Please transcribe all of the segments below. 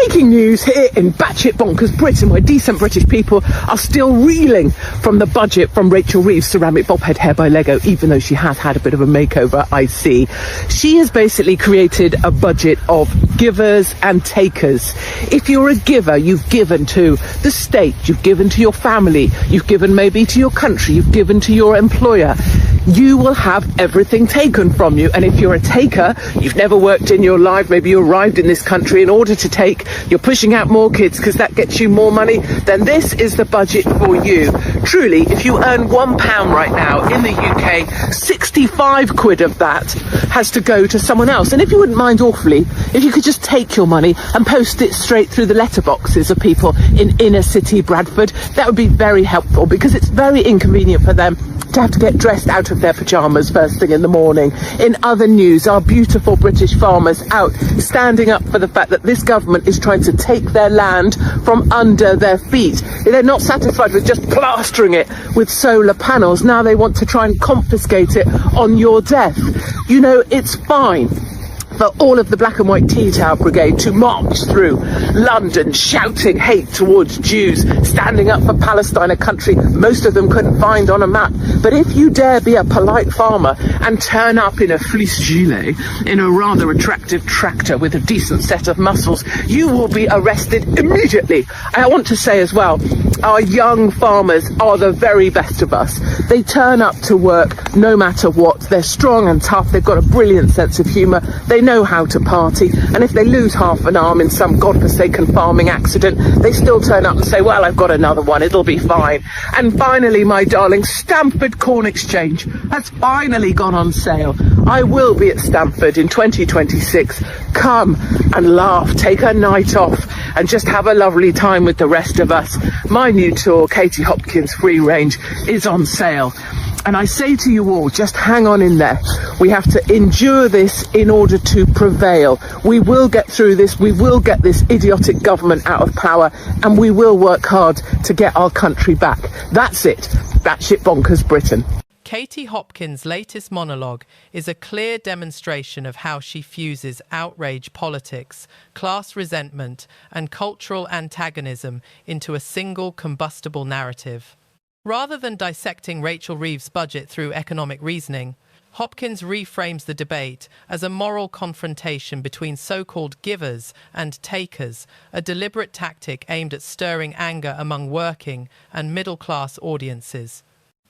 Breaking news here in batshit bonkers Britain, where decent British people are still reeling from the budget from Rachel Reeves' ceramic bobhead hair by Lego, even though she has had a bit of a makeover, I see. She has basically created a budget of givers and takers. If you're a giver, you've given to the state, you've given to your family, you've given maybe to your country, you've given to your employer. You will have everything taken from you. And if you're a taker, you've never worked in your life, maybe you arrived in this country in order to take, you're pushing out more kids because that gets you more money, then this is the budget for you. Truly, if you earn £1 right now in the UK, 65 quid of that has to go to someone else. And if you wouldn't mind awfully, if you could just take your money and post it straight through the letterboxes of people in inner city Bradford, that would be very helpful, because it's very inconvenient for them to have to get dressed out of their pyjamas first thing in the morning. In other news, our beautiful British farmers out standing up for the fact that this government is trying to take their land from under their feet. They're not satisfied with just plastering it with solar panels. Now they want to try and confiscate it on your death. You know, it's fine for all of the black and white tea towel brigade to march through London shouting hate towards Jews, standing up for Palestine, a country most of them couldn't find on a map. But if you dare be a polite farmer and turn up in a fleece gilet, in a rather attractive tractor with a decent set of muscles, you will be arrested immediately. I want to say as well, our young farmers are the very best of us. They turn up to work no matter what. They're strong and tough. They've got a brilliant sense of humour. They know how to party. And if they lose half an arm in some godforsaken farming accident, they still turn up and say, well, I've got another one. It'll be fine. And finally, my darling, Stamford Corn Exchange has finally gone on sale. I will be at Stamford in 2026. Come and laugh, take a night off, and just have a lovely time with the rest of us. My new tour, Katie Hopkins Free Range, is on sale. And I say to you all, just hang on in there. We have to endure this in order to prevail. We will get through this. We will get this idiotic government out of power, and we will work hard to get our country back. That's it. Batshit bonkers Britain. Katie Hopkins' latest monologue is a clear demonstration of how she fuses outrage politics, class resentment, and cultural antagonism into a single combustible narrative. Rather than dissecting Rachel Reeves' budget through economic reasoning, Hopkins reframes the debate as a moral confrontation between so-called givers and takers, a deliberate tactic aimed at stirring anger among working and middle-class audiences.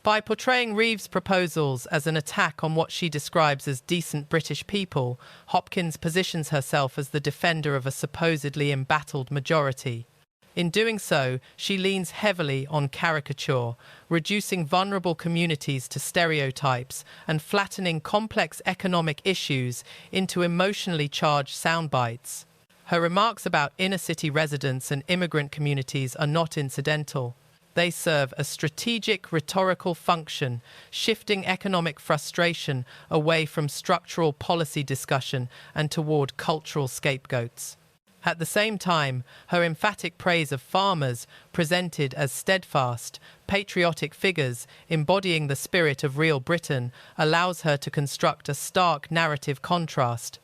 By portraying Reeves' proposals as an attack on what she describes as decent British people, Hopkins positions herself as the defender of a supposedly embattled majority. In doing so, she leans heavily on caricature, reducing vulnerable communities to stereotypes and flattening complex economic issues into emotionally charged soundbites. Her remarks about inner-city residents and immigrant communities are not incidental. They serve a strategic rhetorical function, shifting economic frustration away from structural policy discussion and toward cultural scapegoats. At the same time, her emphatic praise of farmers, presented as steadfast, patriotic figures embodying the spirit of real Britain, allows her to construct a stark narrative contrast.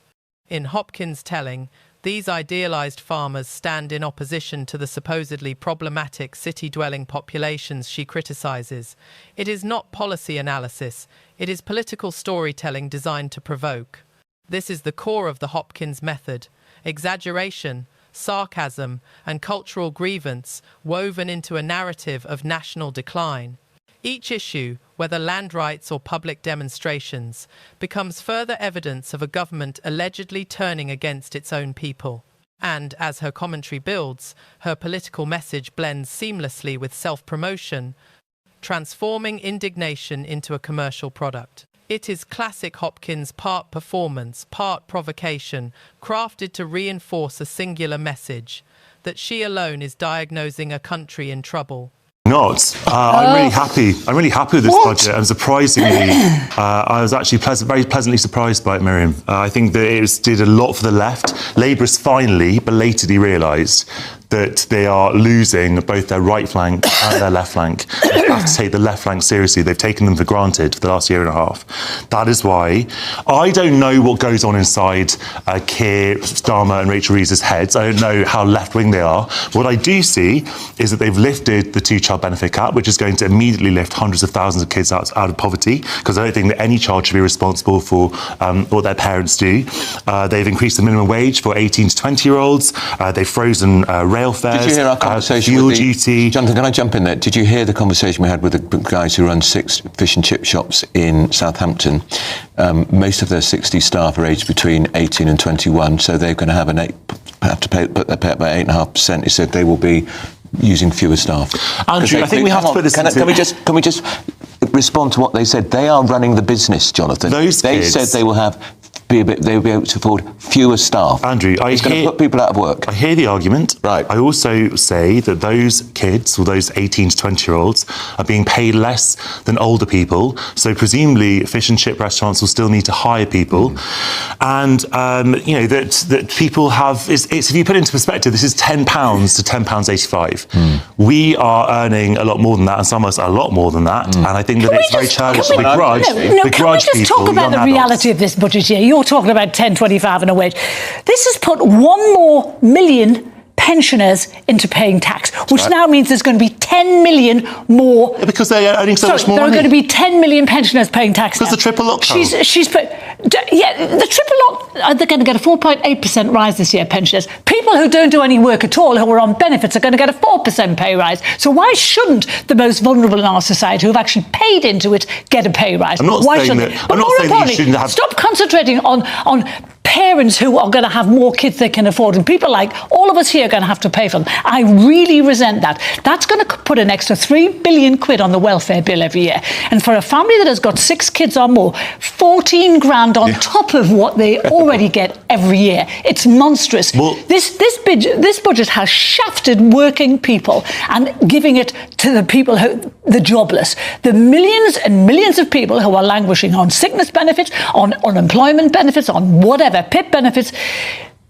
In Hopkins' telling, these idealized farmers stand in opposition to the supposedly problematic city-dwelling populations she criticizes. It is not policy analysis, it is political storytelling designed to provoke. This is the core of the Hopkins method: exaggeration, sarcasm, and cultural grievance woven into a narrative of national decline. Each issue, whether land rights or public demonstrations, becomes further evidence of a government allegedly turning against its own people. And, as her commentary builds, her political message blends seamlessly with self-promotion, transforming indignation into a commercial product. It is classic Hopkins, part performance, part provocation, crafted to reinforce a singular message, that she alone is diagnosing a country in trouble. I'm really happy. I'm really happy with this budget. And surprisingly, I was actually very pleasantly surprised by it, Miriam. I think that it did a lot for the left. Labour has finally, belatedly realised that they are losing both their right flank and their left flank. They have to take the left flank seriously. They've taken them for granted for the last year and a half. That is why I don't know what goes on inside Keir Starmer and Rachel Reeves' heads. I don't know how left-wing they are. What I do see is that they've lifted the two-child benefit cap, which is going to immediately lift hundreds of thousands of kids out of poverty, because I don't think that any child should be responsible for what their parents do. They've increased the minimum wage for 18 to 20-year-olds. They've frozen rail fares. Did you hear our conversation fuel with duty? Jonathan, can I jump in there? Did you hear the conversation we had with the guys who run 6 fish and chip shops in Southampton? Most of their 60 staff are aged between 18 and 21, so they're going to have put their pay up by 8.5%. He said they will be using fewer staff. Andrew, I think we have to put this into... Can we just respond to what they said? They are running the business, Jonathan. They said they will they'll be able to afford fewer staff. Andrew, it's going to put people out of work. I hear the argument. Right. I also say that those kids, or those 18 to 20-year-olds, are being paid less than older people. So presumably, fish and chip restaurants will still need to hire people, and that people have. It's if you put it into perspective, this is £10 to £10.85. We are earning a lot more than that, and some of us are a lot more than that. And I think that it's very childish to begrudge people. Can we just talk about the reality of this budget here? You're talking about 10.25 and a wage. This has put 1 more million pensioners into paying tax, which now means there's going to be 10 million more. Yeah, because they're earning so much more money. There are going to be 10 million pensioners paying tax. Because the triple lock. She's put. The triple lock. They're going to get a 4.8% rise this year. Pensioners, people who don't do any work at all, who are on benefits, are going to get a 4% pay rise. So why shouldn't the most vulnerable in our society, who've actually paid into it, get a pay rise? Why shouldn't they? But more importantly, stop concentrating on parents who are going to have more kids they can afford, and people like all of us here are going to have to pay for them. I really resent that. That's going to put an extra £3 billion on the welfare bill every year. And for a family that has got 6 kids or more, 14 grand on top of what they already get every year. It's monstrous. Well, this budget has shafted working people and giving it to the people the jobless. The millions and millions of people who are languishing on sickness benefits, on unemployment benefits, on whatever, PIP benefits.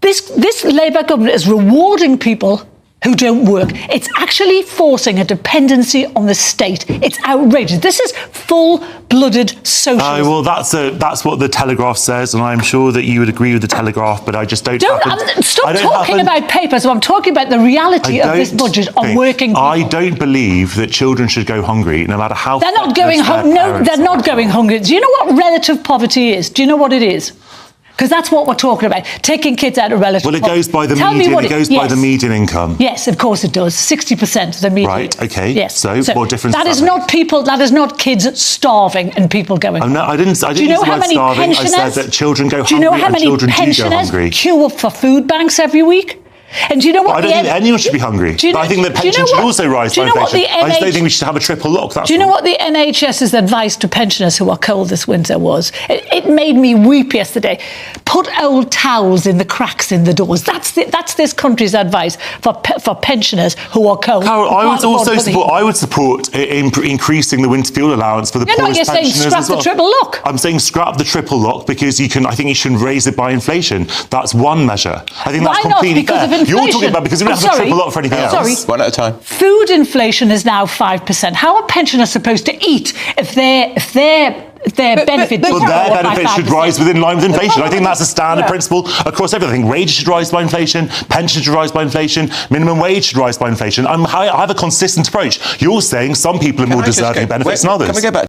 This Labour government is rewarding people who don't work. It's actually forcing a dependency on the state. It's outrageous. This is full-blooded socialism. Well, that's what the Telegraph says, and I'm sure that you would agree with the Telegraph, but I just don't... Stop talking about papers. I'm talking about the reality of this budget on working people. I don't believe that children should go hungry, no matter how... They're not going hungry. No, they're not going hungry. Do you know what relative poverty is? Do you know what it is? Because that's what we're talking about, taking kids out of relative poverty. Well, it goes by the median. It goes by the median income. Yes, of course it does. 60% of the median. Right. Okay. Yes. So what difference? That is not people. That is not kids starving and people going. I didn't use the word starving. I said that children go hungry. Do you know how many pensioners queue up for food banks every week? And do you know what? I don't think anyone should be hungry. I think that pensions should also rise by inflation. I just don't think we should have a triple lock. Do you know what the NHS's advice to pensioners who are cold this winter was? It made me weep yesterday. Put old towels in the cracks in the doors. That's this country's advice for pensioners who are cold. Carol, I would support increasing the winter fuel allowance for the poorest pensioners as well. You're saying scrap the triple lock. I'm saying scrap the triple lock because I think you shouldn't raise it by inflation. That's one measure. I think that's completely fair. You're talking about because we don't have a triple lock for anything else. Sorry. One at a time. Food inflation is now 5%. How are pensioners supposed to eat if their benefits should rise within line with inflation? I think that's a standard principle across everything. Wages should rise by inflation, pensions should rise by inflation, minimum wage should rise by inflation. I have a consistent approach. You're saying some people are more deserving of benefits than others. Can we go back